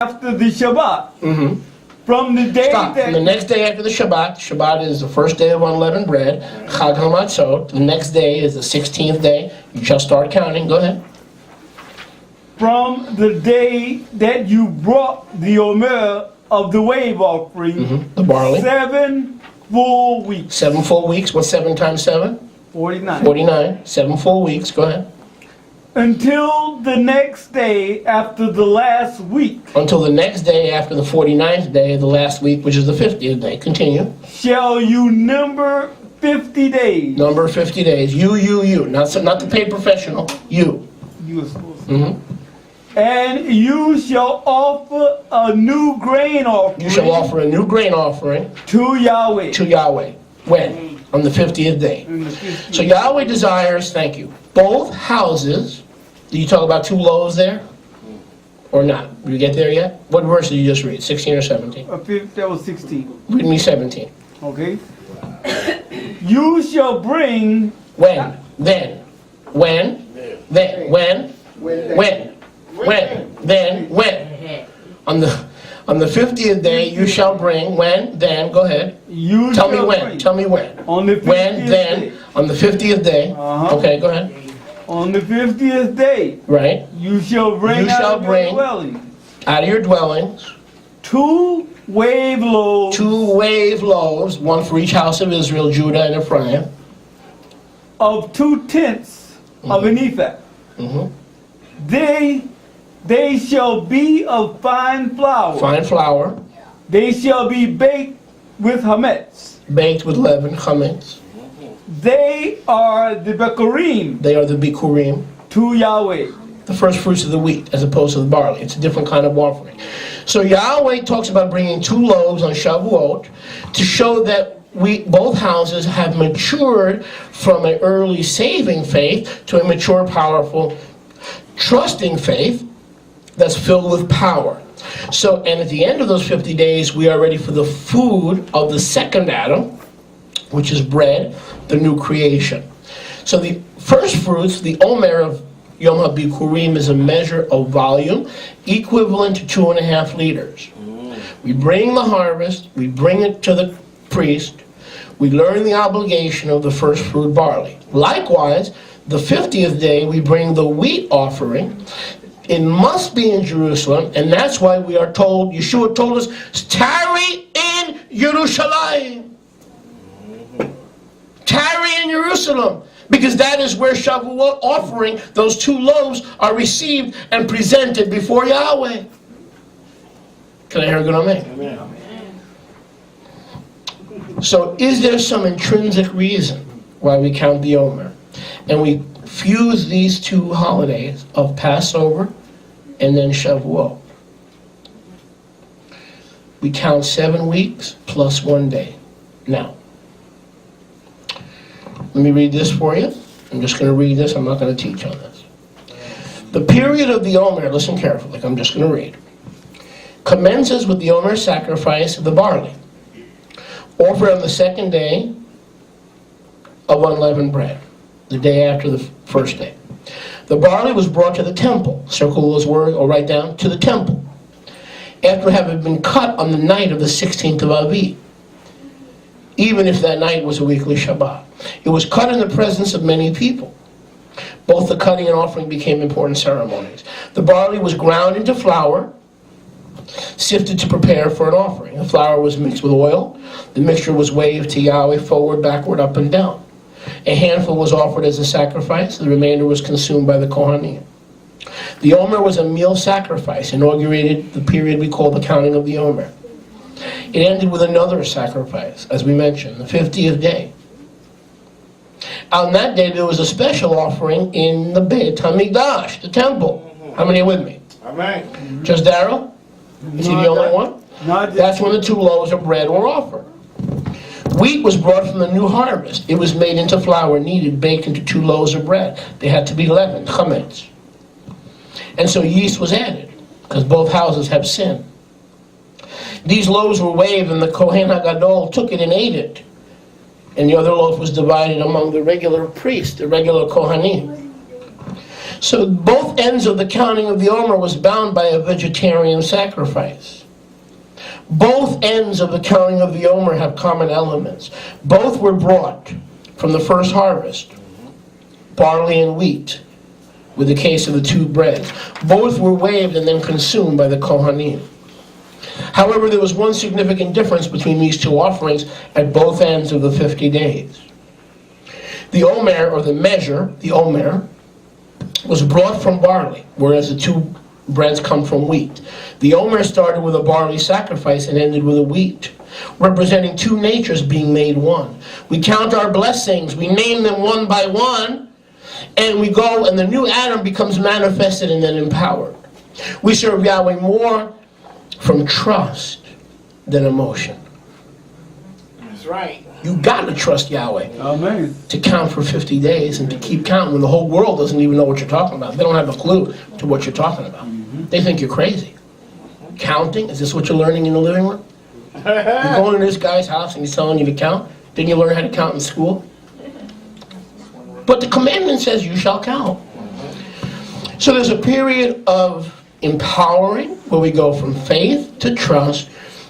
after the Shabbat. Mm-hmm. From the day Stop. that From the next day after the Shabbat. Shabbat is the first day of unleavened bread. Chag HaMatzot. The next day is the 16th day. You shall start counting. Go ahead. from the day that you brought the Omer of the wave offering, The barley. 7 full weeks. 7 full weeks. What's 7 times 7? 49. 49. 7 full weeks. Go ahead. Until the next day after the last week Until the next day after the 49th day of the last week, which is the 50th day. Continue. shall you number 50 days. Number 50 days. You. Not the paid professional. You. You are supposed to. Mhm. And you shall offer a new grain offering You shall offer a new grain offering to Yahweh. to Yahweh. When? On the 50th day. In the 50th. So Yahweh desires, thank you, both houses. Did you talk about 2 loaves there? Or not? Did you get there yet? What verse did you just read? 16 or 17? That was 16. Read me 17. Okay? You shall bring When? Then. When? Then. When? Then. When? On the 50th day you shall bring, when? Then. Go ahead. you Tell me shall when. bring Tell me when. on the 50th When? Then. day. On the 50th day. Uh-huh. Okay, go ahead. On the 50th day Right. you shall bring You out shall of your bring- dwelling Out of your dwellings, 2 wave loaves 2 wave loaves, one for each house of Israel, Judah, and Ephraim. of 2/10 of an ephah. Mhm. They shall be of fine flour. Fine flour, They shall be baked with hametz. baked with leaven, chametz. They are the bekurim They are the bikurim, to Yahweh. the first fruits of the wheat, as opposed to the barley. It's a different kind of offering. So Yahweh talks about bringing 2 loaves on Shavuot to show that both houses have matured from an early saving faith to a mature, powerful, trusting faith that's filled with power. So, and at the end of those 50 days, we are ready for the food of the second Adam, which is bread, the new creation. So the first fruits, the Omer of Yom HaBikurim, is a measure of volume equivalent to 2.5 liters. We bring the harvest, we bring it to the priest, we learn the obligation of the first fruit barley. Likewise, the 50th day, we bring the wheat offering. It must be in Jerusalem, and that's why we are told, Yeshua told us, tarry in Yerushalayim. Tarry in Jerusalem, because that is where Shavuot offering, those 2 loaves, are received and presented before Yahweh. Can I hear a good amen? Amen. So is there some intrinsic reason why we count the Omer? And we fuse these 2 holidays of Passover and then Shavuot. We count 7 weeks plus 1 day. Now, let me read this for you. I'm just going to read this. I'm not going to teach on this. The period of the Omer, listen carefully, I'm just going to read, commences with the Omer sacrifice of the barley, offered on the 2nd day of unleavened bread, the day after the first day. The barley was brought to the temple. Circle those words, or write down, to the temple, after having been cut on the night of the 16th of Aviv, even if that night was a weekly Shabbat. It was cut in the presence of many people. Both the cutting and offering became important ceremonies. The barley was ground into flour, sifted to prepare for an offering. The flour was mixed with oil. The mixture was waved to Yahweh forward, backward, up, and down. A handful was offered as a sacrifice. The remainder was consumed by the Kohanim. The Omer was a meal sacrifice, inaugurated the period we call the counting of the Omer. It ended with another sacrifice, as we mentioned, the 50th day. On that day, there was a special offering in the Beit HaMikdash, the temple. How many are with me? Amen. Just Darrell? Is he the only one? Not That's when the 2 loaves of bread were offered. Wheat was brought from the new harvest. It was made into flour, kneaded, baked into 2 loaves of bread. They had to be leavened, chametz. And so yeast was added, because both houses have sin. These loaves were waved, and the Kohen HaGadol took it and ate it. And the other loaf was divided among the regular priests, the regular Kohanim. So both ends of the counting of the Omer was bound by a vegetarian sacrifice. Both ends of the counting of the Omer have common elements. Both were brought from the first harvest, barley and wheat, with the case of the two breads. Both were waved and then consumed by the Kohanim. However, there was one significant difference between these two offerings at both ends of the 50 days. The Omer, or the measure, the Omer, was brought from barley, whereas the two breads come from wheat. The Omer started with a barley sacrifice and ended with a wheat, representing two natures being made one. We count our blessings, we name them one by one, and we go, and the new Adam becomes manifested and then empowered. We serve Yahweh more from trust than emotion. That's right. You got to trust Yahweh Amen. to count for 50 days and to keep counting when the whole world doesn't even know what you're talking about. They don't have a clue to what you're talking about. They think you're crazy. Counting? Is this what you're learning in the living room? You're going to this guy's house and he's telling you to count? Didn't you learn how to count in school? But the commandment says you shall count. So there's a period of empowering where we go from faith to trust.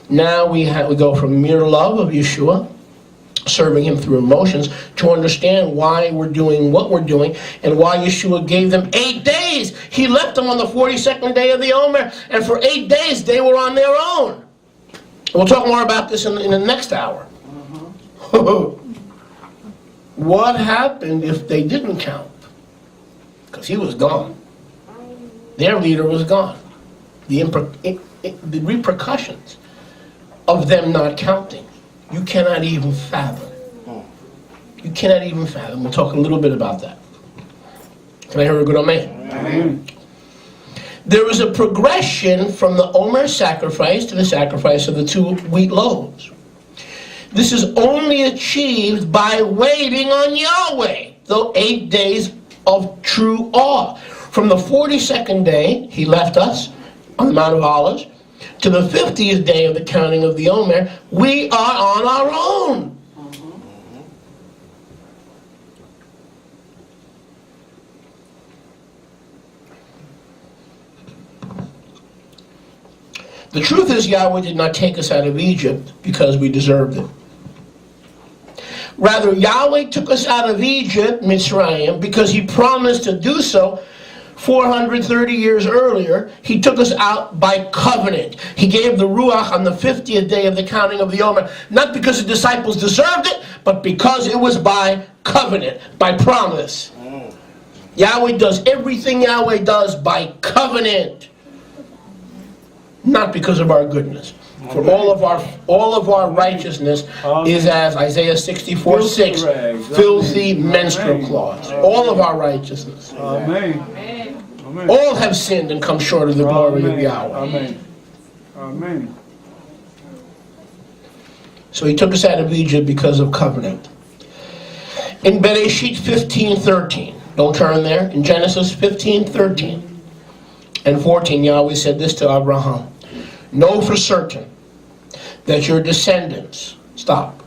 Now we go from mere love of Yeshua, serving him through emotions, to understand why we're doing what we're doing and why Yeshua gave them 8 days. He left them on the 42nd day of the Omer, and for 8 days they were on their own. We'll talk more about this in the next hour. What happened if they didn't count? Because he was gone. Their leader was gone. The repercussions of them not counting, you cannot even fathom. You cannot even fathom. We'll talk a little bit about that. Can I hear a good amen? Amen. There was a progression from the Omer sacrifice to the sacrifice of the 2 wheat loaves. This is only achieved by waiting on Yahweh, the 8 days of true awe. From the 42nd day, he left us on the Mount of Olives, to the 50th day of the counting of the Omer, we are on our own. The truth is, Yahweh did not take us out of Egypt because we deserved it. Rather, Yahweh took us out of Egypt, Mitzrayim, because he promised to do so 430 years earlier. He took us out by covenant. He gave the Ruach on the 50th day of the counting of the Omer, not because the disciples deserved it, but because it was by covenant, by promise. Yahweh does everything Yahweh does by covenant, not because of our goodness. For all of our righteousness is as Isaiah 64:6, filthy menstrual cloths. All of our righteousness. Amen. All have sinned and come short of the glory of Yahweh. Amen. Amen. So he took us out of Egypt because of covenant. In Bereshit 15:13, don't turn there. In Genesis 15:13 and 14, Yahweh said this to Abraham: know for certain that your descendants, stop.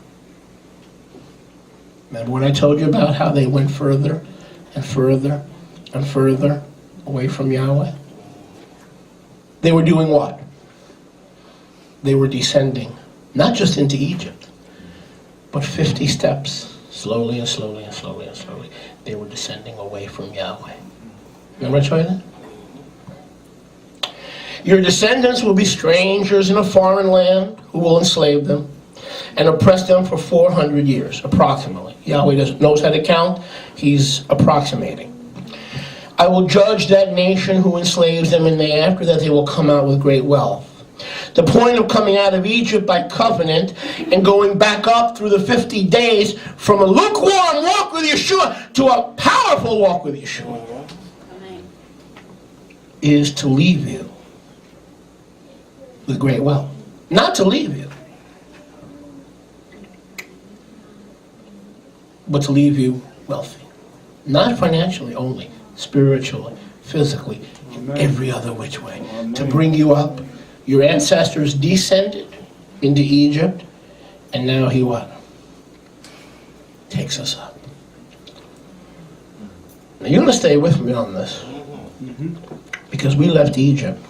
Remember when I told you about how they went further and further and further away from Yahweh? They were doing what? They were descending, not just into Egypt, but 50 steps, slowly and slowly and slowly and slowly. They were descending away from Yahweh. Remember I told you that? Your descendants will be strangers in a foreign land who will enslave them and oppress them for 400 years, approximately. Yahweh knows how to count. He's approximating. I will judge that nation who enslaves them, and after that they will come out with great wealth. The point of coming out of Egypt by covenant and going back up through the 50 days from a lukewarm walk with Yeshua to a powerful walk with Yeshua is to leave you with great wealth. Not to leave you, but to leave you wealthy. Not financially only, spiritually, physically, in every other which way. Amen. To bring you up. Your ancestors descended into Egypt, and now he what? Takes us up. Now you're going to stay with me on this. Because we left Egypt